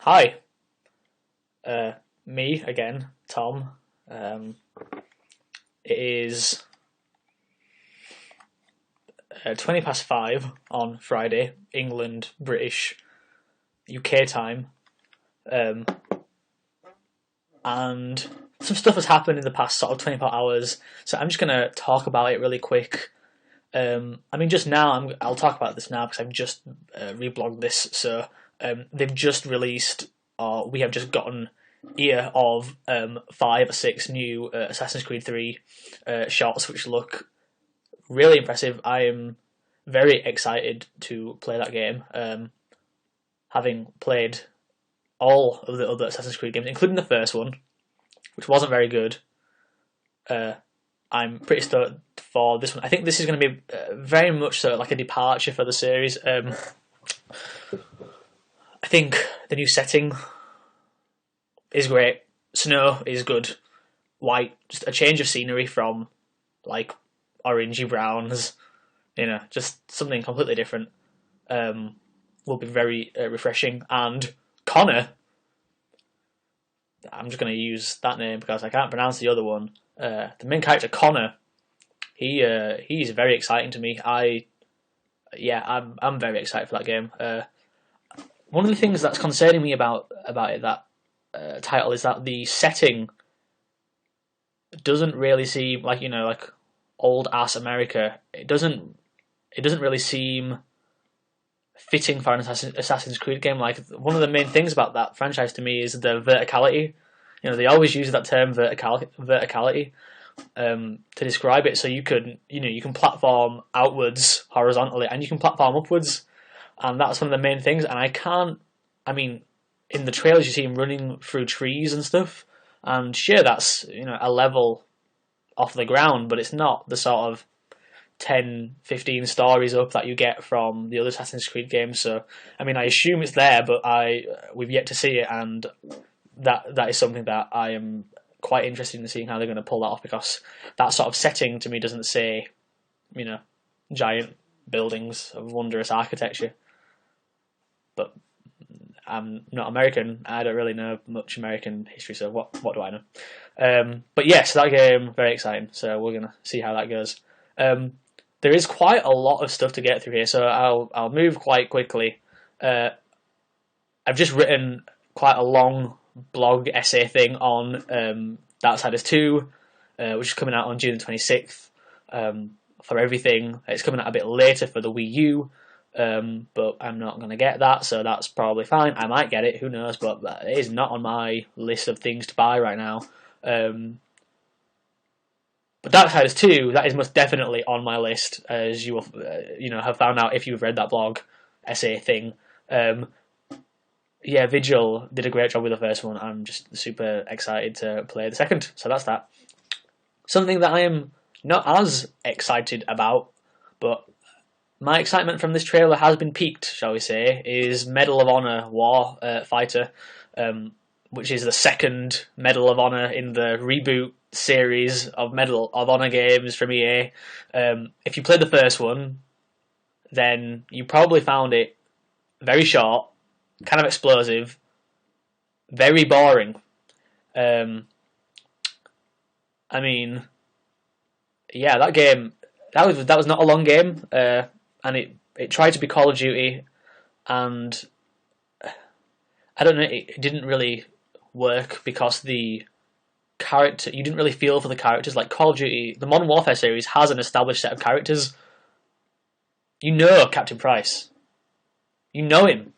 Hi, uh, me again, Tom. Um, it is 20 past 5 on Friday, England, British, UK time, um, and some stuff has happened in the past sort of 24 hours. So I'm just gonna talk about it really quick. Just now, I'll talk about this now because I've just reblogged this. So they've just released, or we have just gotten ear of 5 or 6 new Assassin's Creed 3 shots, which look really impressive. I am very excited to play that game. Having played all of the other Assassin's Creed games, including the first one, which wasn't very good. Uh, I'm pretty stoked for this one. I think this is going to be very much so like a departure for the series. I think the new setting is great. Snow is good. White, just a change of scenery from like orangey browns. Just something completely different. Will be very refreshing. And Connor, I'm just going to use that name because I can't pronounce the other one. The main character Connor, he's very exciting to me. I'm very excited for that game. One of the things that's concerning me about it, that title, is that the setting doesn't really seem like old ass America. It doesn't really seem fitting for an Assassin's Creed game. Like, one of the main things about that franchise to me is the verticality. They always use that term verticality to describe it. So you can platform outwards horizontally, and you can platform upwards, and that's one of the main things. And I can't. I mean, in the trailers you see him running through trees and stuff, and sure, that's a level off the ground, but it's not the sort of 10, 15 stories up that you get from the other Assassin's Creed games. So, I assume it's there, but we've yet to see it, and that is something that I am quite interested in seeing how they're going to pull that off, because that sort of setting to me doesn't say, giant buildings of wondrous architecture. But I'm not American. I don't really know much American history, so what do I know? But yes, that game, very exciting. So we're gonna see how that goes. There is quite a lot of stuff to get through here, so I'll move quite quickly. I've just written quite a long blog essay thing on Darksiders 2, which is coming out on June the 26th. For everything, it's coming out a bit later for the Wii U, but I'm not going to get that, so that's probably fine. I might get it, who knows, but it is not on my list of things to buy right now. But Darksiders 2, that is most definitely on my list, as you will have found out if you've read that blog essay thing. Vigil did a great job with the first one. I'm just super excited to play the second, so that's that. Something that I am not as excited about, but my excitement from this trailer has been piqued, shall we say, is Medal of Honor Warfighter, which is the second Medal of Honor in the reboot series of Medal of Honor games from EA. If you played the first one, then you probably found it very short, kind of explosive, very boring. That game, that was not a long game, and it tried to be Call of Duty, and I don't know, it didn't really work because the character, you didn't really feel for the characters. Like Call of Duty, the Modern Warfare series has an established set of characters. You know Captain Price, you know him,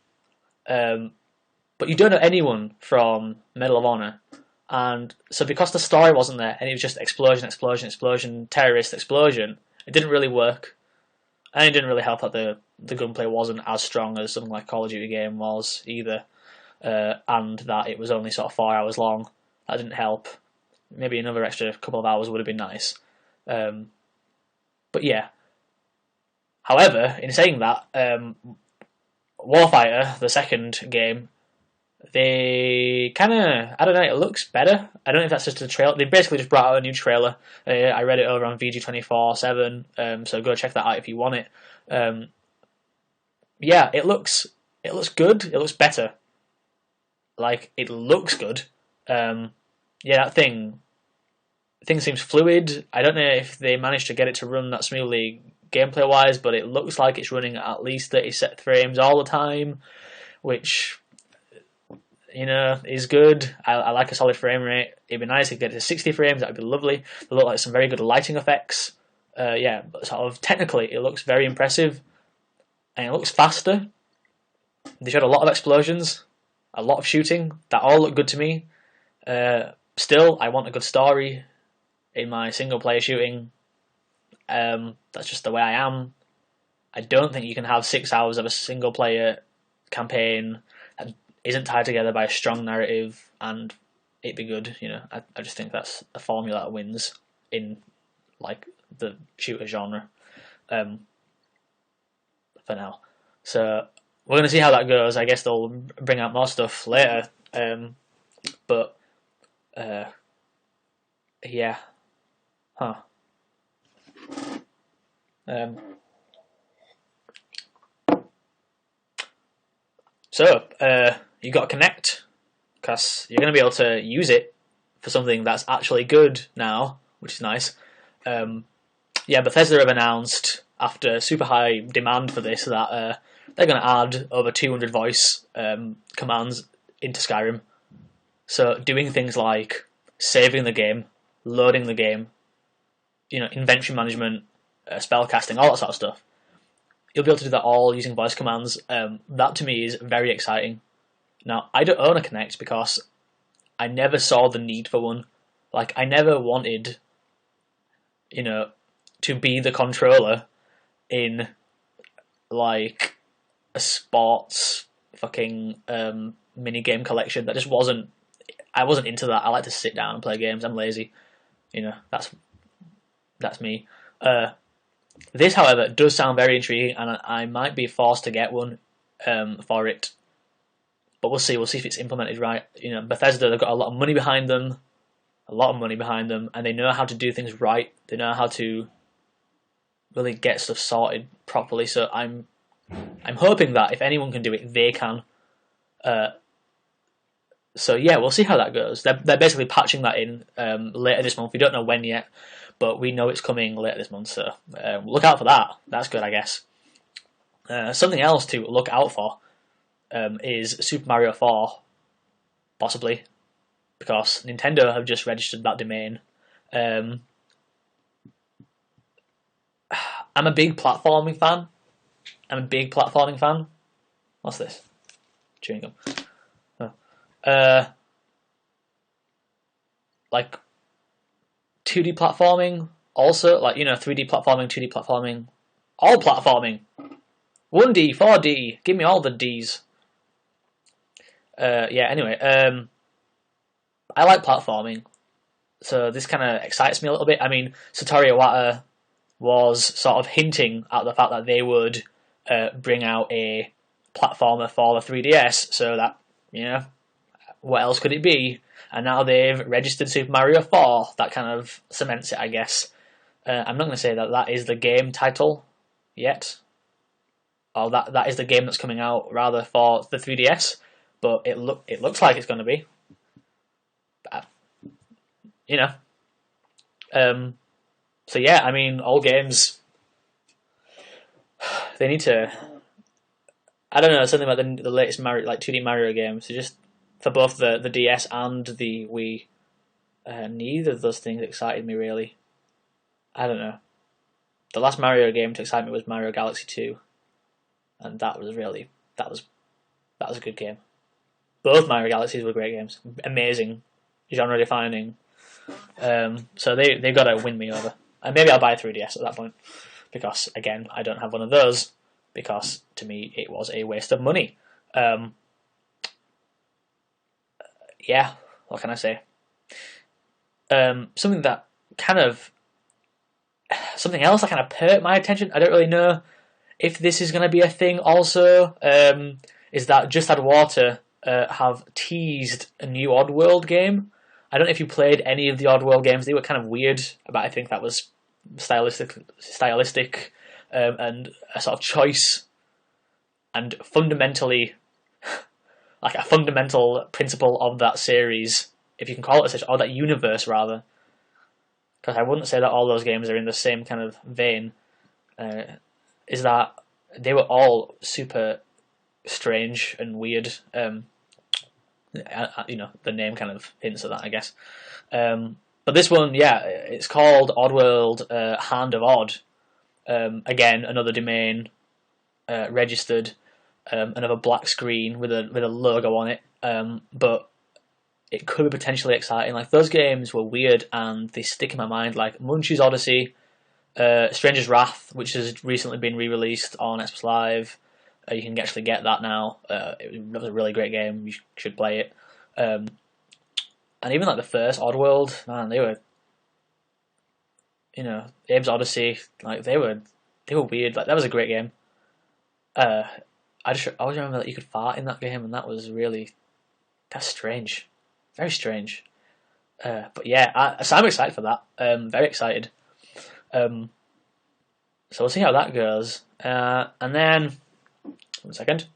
but you don't know anyone from Medal of Honor. And so because the story wasn't there, and it was just explosion, terrorist explosion, it didn't really work. And it didn't really help that the gunplay wasn't as strong as something like Call of Duty game was either, and that it was only sort of 4 hours long. That didn't help. Maybe another extra couple of hours would have been nice. But yeah. However, in saying that, Warfighter, the second game, they kind of, I don't know, it looks better. I don't know if that's just a trailer. They basically just brought out a new trailer. I read it over on VG247, so go check that out if you want it. It looks good. It looks better. like it looks good. Yeah, that thing seems fluid. I don't know if they managed to get it to run that smoothly gameplay wise, but it looks like it's running at least 30 set frames all the time, which is good. I like a solid frame rate. It'd be nice to get it to 60 frames. That'd be lovely. They look like some very good lighting effects. Yeah, but sort of technically, it looks very impressive, and it looks faster. They showed a lot of explosions, a lot of shooting. That all looked good to me. Still, I want a good story in my single player shooting. That's just the way I am. I don't think you can have 6 hours of a single player campaign that isn't tied together by a strong narrative and it be good. I just think that's a formula that wins in like the shooter genre for now. So we're going to see how that goes. I guess they'll bring out more stuff later. But yeah, huh. So you got to Connect because you're going to be able to use it for something that's actually good now, which is nice. Yeah, Bethesda have announced after super high demand for this that they're going to add over 200 voice commands into Skyrim. So doing things like saving the game, loading the game, inventory management, spell casting, all that sort of stuff. You'll be able to do that all using voice commands. That to me is very exciting. Now, I don't own a Kinect because I never saw the need for one. Like, I never wanted, to be the controller in, like, a sports fucking mini-game collection. That just wasn't... I wasn't into that. I like to sit down and play games. I'm lazy. That's me. This, however, does sound very intriguing, and I might be forced to get one for it. But we'll see. We'll see if it's implemented right. Bethesda, they've got a lot of money behind them, and they know how to do things right. They know how to really get stuff sorted properly. So I'm hoping that if anyone can do it, they can. So yeah, we'll see how that goes. They're basically patching that in later this month. We don't know when yet, but we know it's coming later this month. So look out for that. That's good, I guess. Something else to look out for is Super Mario 4, possibly, because Nintendo have just registered that domain. I'm a big platforming fan. What's this? Chewing gum. Like 2D platforming, also 3D platforming, 2D platforming, all platforming, 1D, 4D, give me all the Ds. Yeah. Anyway, I like platforming, so this kind of excites me a little bit. I mean, Satoru Iwata was sort of hinting at the fact that they would bring out a platformer for the 3DS, so that what else could it be? And now they've registered Super Mario 4. That kind of cements it, I guess. I'm not going to say that is the game title yet, or that is the game that's coming out rather for the 3DS. But it looks like it's going to be. So yeah, I mean, all games. They need to. I don't know, something about the latest Mario, like 2D Mario games. So just for both the DS and the Wii, neither of those things excited me really. I don't know. The last Mario game to excite me was Mario Galaxy 2, and that was a good game. Both Mario Galaxies were great games, amazing, genre defining. So they've got to win me over, and maybe I'll buy a 3DS at that point, because again I don't have one of those, because to me it was a waste of money. Yeah, what can I say? Something else that kind of perked my attention. I don't really know if this is going to be a thing also. Is that Just Add Water have teased a new Oddworld game. I don't know if you played any of the Oddworld games. They were kind of weird, but I think that was stylistic and a sort of choice. And fundamentally, like a fundamental principle of that series, if you can call it such, or that universe rather, because I wouldn't say that all those games are in the same kind of vein, is that they were all super strange and weird. You know, the name kind of hints at that, I guess. But this one, yeah, it's called Oddworld Hand of Odd. Again, another domain registered, another black screen with a logo on it. But it could be potentially exciting. Like, those games were weird and they stick in my mind. Like Munchie's Odyssey, Stranger's Wrath, which has recently been re-released on Xbox Live. You can actually get that now. It was a really great game. You should play it. And even like the first Oddworld, man, they were, you know, Abe's Odyssey, like they were weird. Like, that was a great game. I always remember that you could fart in that game, and that's strange, very strange. But yeah, so I'm excited for that. Very excited. So we'll see how that goes. And then, 1 second.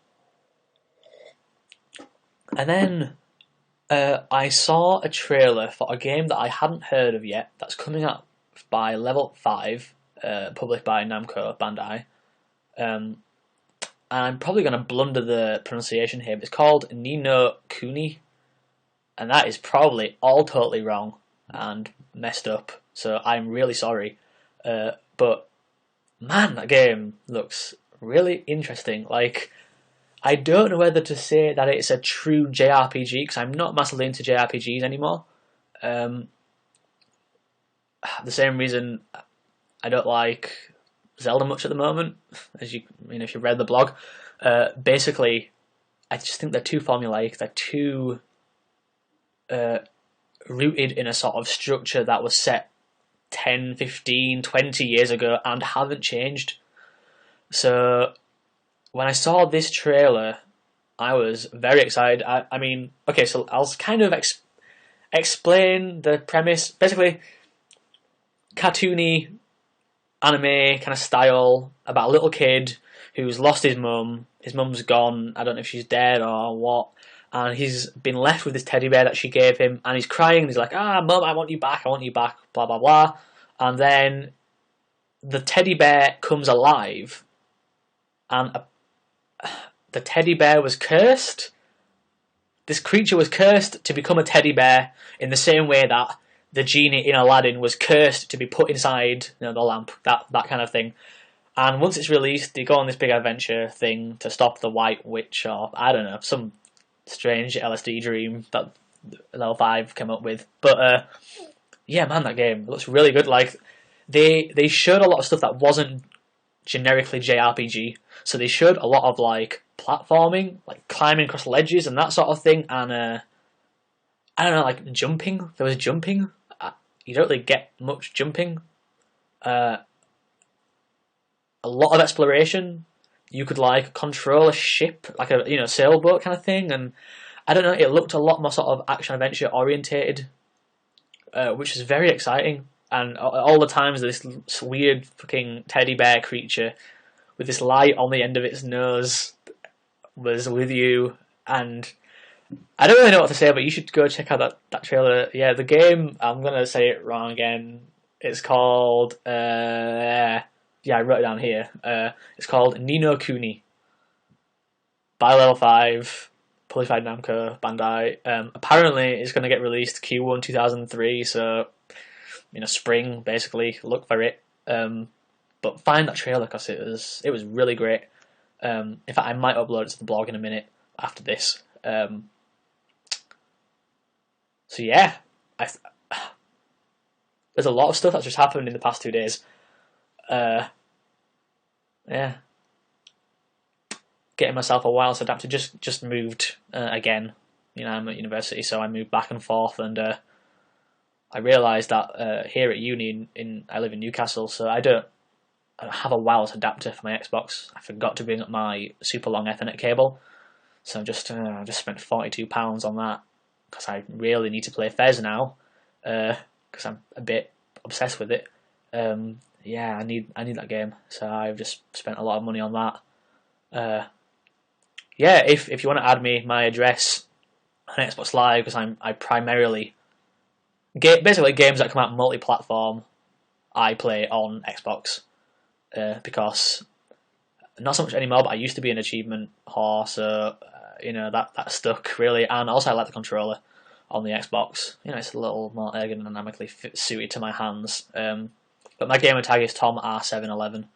And then I saw a trailer for a game that I hadn't heard of yet. That's coming out by Level 5, published by Namco Bandai. And I'm probably going to blunder the pronunciation here, but it's called Ni No Kuni. And that is probably all totally wrong and messed up. So I'm really sorry. But man, that game looks really interesting. Like, I don't know whether to say that it's a true JRPG, because I'm not massively into JRPGs anymore. The same reason I don't like Zelda much at the moment, as you know, if you read the blog. Basically, I just think they're too formulaic. They're too rooted in a sort of structure that was set 10, 15, 20 years ago and haven't changed. So when I saw this trailer, I was very excited. I mean, okay, so I'll kind of explain the premise. Basically, cartoony anime kind of style about a little kid who's lost his mum. His mum's gone. I don't know if she's dead or what. And he's been left with this teddy bear that she gave him, and he's crying. And he's like, Mum, I want you back. I want you back. Blah, blah, blah. And then the teddy bear comes alive, and the teddy bear was cursed. This creature was cursed to become a teddy bear in the same way that the genie in Aladdin was cursed to be put inside, you know, the lamp, that kind of thing. And once it's released, they go on this big adventure thing to stop the White Witch, or I don't know, some strange LSD dream that Level 5 came up with. But yeah, man, that game looks really good. Like, they showed a lot of stuff that wasn't generically JRPG. So they showed a lot of like platforming, like climbing across ledges and that sort of thing, and I don't know, like jumping. There was jumping. You don't really get much jumping. A lot of exploration. You could like control a ship, like a sailboat kind of thing, and I don't know. It looked a lot more sort of action adventure orientated, which is very exciting. And all the times this weird fucking teddy bear creature with this light on the end of its nose was with you, and I don't really know what to say, but you should go check out that trailer. Yeah, the game, I'm gonna say it wrong again. It's called I wrote it down here. It's called Ni No Kuni by Level 5, published by Namco Bandai. Apparently, it's going to get released Q1 2003, so spring basically. Look for it. But find that trailer because it was really great. In fact, I might upload it to the blog in a minute after this. So yeah, there's a lot of stuff that's just happened in the past 2 days. Yeah, getting myself a wireless adapter. Just moved again. I'm at university, so I moved back and forth, and I realised that here at uni, I live in Newcastle, so I don't have a wireless adapter for my Xbox. I forgot to bring up my super long Ethernet cable, so I just spent £42 on that because I really need to play Fez now, because I'm a bit obsessed with it. Yeah, I need that game, so I've just spent a lot of money on that. yeah, if you want to add me, my address on Xbox Live, because I primarily basically games that come out multi-platform, I play on Xbox because not so much anymore. But I used to be an achievement whore, so that stuck really. And also I like the controller on the Xbox. It's a little more ergonomically suited to my hands. But my gamer tag is Tom R711.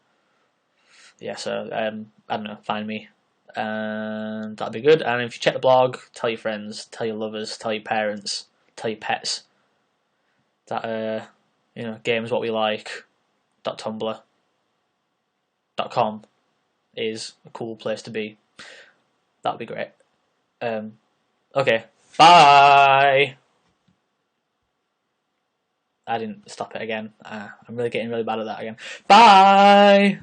Yeah, so I don't know, find me, and that'd be good. And if you check the blog, tell your friends, tell your lovers, tell your parents, tell your pets that games what we like. .tumblr.com is a cool place to be. That'd be great. Okay, bye. I didn't stop it again. I'm really getting really bad at that again. Bye.